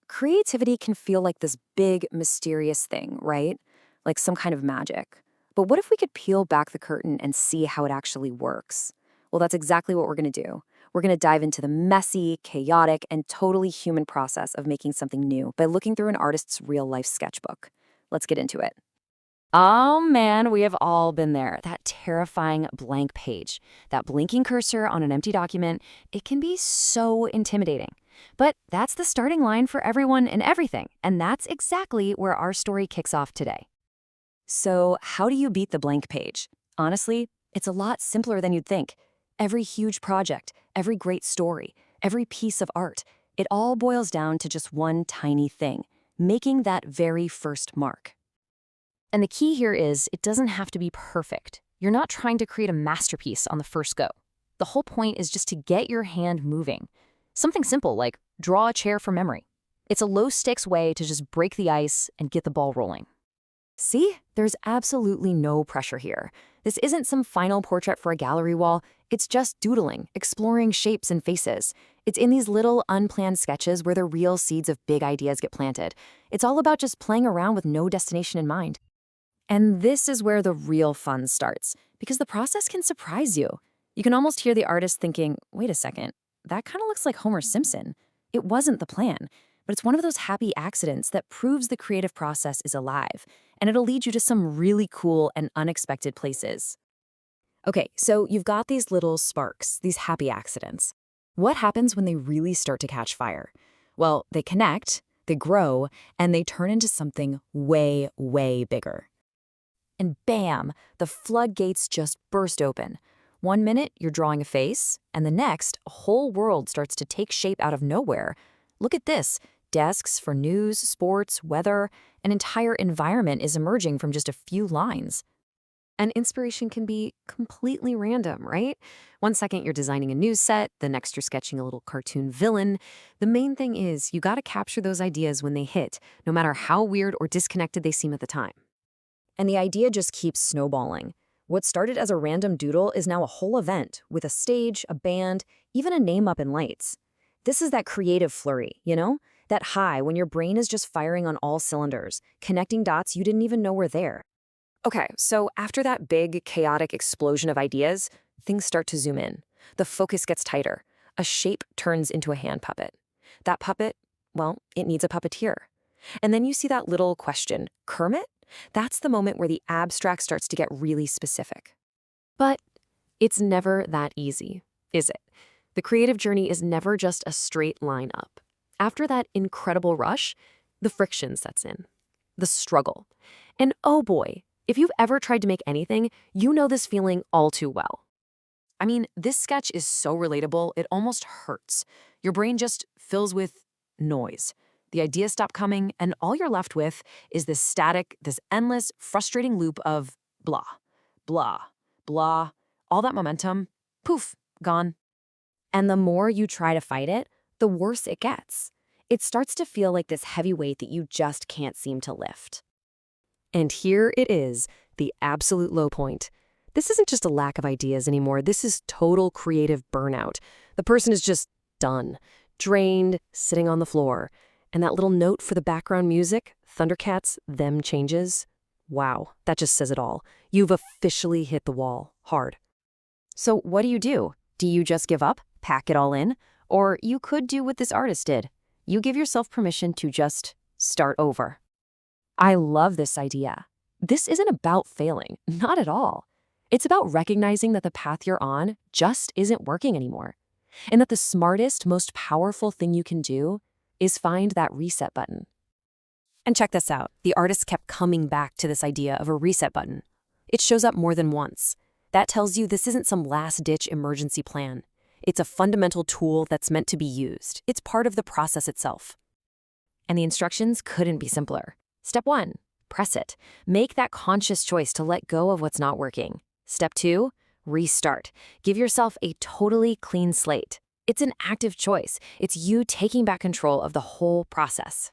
Creativity can feel like this big, mysterious thing, right? Like some kind of magic. But what if we could peel back the curtain and see how it actually works? Well, that's exactly what we're going to do. We're going to dive into the messy, chaotic, and totally human process of making something new by looking through an artist's real life sketchbook. Let's get into it. Oh man, we have all been there. That terrifying blank page, that blinking cursor on an empty document, it can be so intimidating. But that's the starting line for everyone and everything, and that's exactly where our story kicks off today. So, how do you beat the blank page? Honestly, it's a lot simpler than you'd think. Every huge project, every great story, every piece of art, it all boils down to just one tiny thing: making that very first mark. And the key here is it doesn't have to be perfect. You're not trying to create a masterpiece on the first go. The whole point is just to get your hand moving. Something simple like draw a chair from memory. It's a low-stakes way to just break the ice and get the ball rolling. See? There's absolutely no pressure here. This isn't some final portrait for a gallery wall. It's just doodling, exploring shapes and faces. It's in these little unplanned sketches where the real seeds of big ideas get planted. It's all about just playing around with no destination in mind. And this is where the real fun starts, because the process can surprise you. You can almost hear the artist thinking, wait a second, that kind of looks like Homer Simpson. It wasn't the plan, but it's one of those happy accidents that proves the creative process is alive, and it'll lead you to some really cool and unexpected places. Okay, so you've got these little sparks, these happy accidents. What happens when they really start to catch fire? Well, they connect, they grow, and they turn into something way, way bigger. And bam, the floodgates just burst open. One minute, you're drawing a face, and the next, a whole world starts to take shape out of nowhere. Look at this. Desks for news, sports, weather, an entire environment is emerging from just a few lines. And inspiration can be completely random, right? One second you're designing a news set, the next you're sketching a little cartoon villain. The main thing is you gotta capture those ideas when they hit, no matter how weird or disconnected they seem at the time. And the idea just keeps snowballing. What started as a random doodle is now a whole event, with a stage, a band, even a name up in lights. This is that creative flurry, That high when your brain is just firing on all cylinders, connecting dots you didn't even know were there. Okay, so after that big, chaotic explosion of ideas, things start to zoom in. The focus gets tighter. A shape turns into a hand puppet. That puppet, well, it needs a puppeteer. And then you see that little question, Kermit? That's the moment where the abstract starts to get really specific. But it's never that easy, is it? The creative journey is never just a straight line up. After that incredible rush, the friction sets in, the struggle. And oh boy, if you've ever tried to make anything, you know this feeling all too well. I mean, this sketch is so relatable, it almost hurts. Your brain just fills with noise. The ideas stop coming, and all you're left with is this static, this endless, frustrating loop of blah, blah, blah, all that momentum, poof, gone. And the more you try to fight it, the worse it gets. It starts to feel like this heavy weight that you just can't seem to lift. And here it is, the absolute low point. This isn't just a lack of ideas anymore. This is total creative burnout. The person is just done, drained, sitting on the floor. And that little note for the background music, Thundercats, them changes. Wow, that just says it all. You've officially hit the wall, hard. So what do? Do you just give up, pack it all in? Or you could do what this artist did. You give yourself permission to just start over. I love this idea. This isn't about failing, not at all. It's about recognizing that the path you're on just isn't working anymore. And that the smartest, most powerful thing you can do is find that reset button. And check this out. The artist kept coming back to this idea of a reset button. It shows up more than once. That tells you this isn't some last-ditch emergency plan. It's a fundamental tool that's meant to be used. It's part of the process itself. And the instructions couldn't be simpler. Step 1, press it. Make that conscious choice to let go of what's not working. Step 2, restart. Give yourself a totally clean slate. It's an active choice. It's you taking back control of the whole process.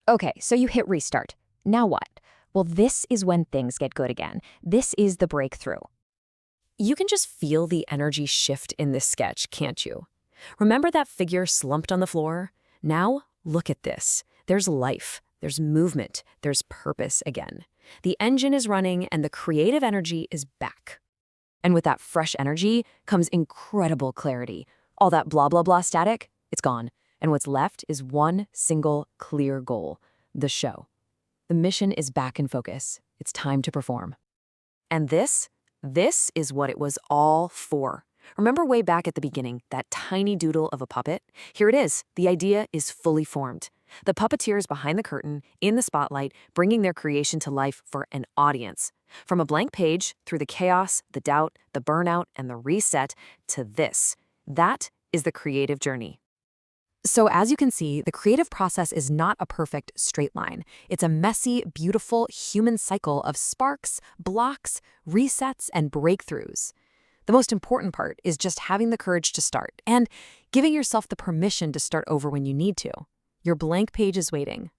Okay, so you hit restart. Now what? Well, this is when things get good again. This is the breakthrough. You can just feel the energy shift in this sketch, can't you? Remember that figure slumped on the floor? Now, Look at this. There's life, there's movement, there's purpose again. The engine is running and the creative energy is back. And with that fresh energy comes incredible clarity. All that blah, blah, blah static, it's gone. And what's left is one single clear goal, the show. The mission is back in focus. It's time to perform. And this is what it was all for. Remember way back at the beginning, that tiny doodle of a puppet? Here it is. The idea is fully formed. The puppeteers behind the curtain, in the spotlight, bringing their creation to life for an audience. From a blank page, through the chaos, the doubt, the burnout, and the reset, to this. That is the creative journey. So as you can see, the creative process is not a perfect straight line. It's a messy, beautiful human cycle of sparks, blocks, resets, and breakthroughs. The most important part is just having the courage to start and giving yourself the permission to start over when you need to. Your blank page is waiting.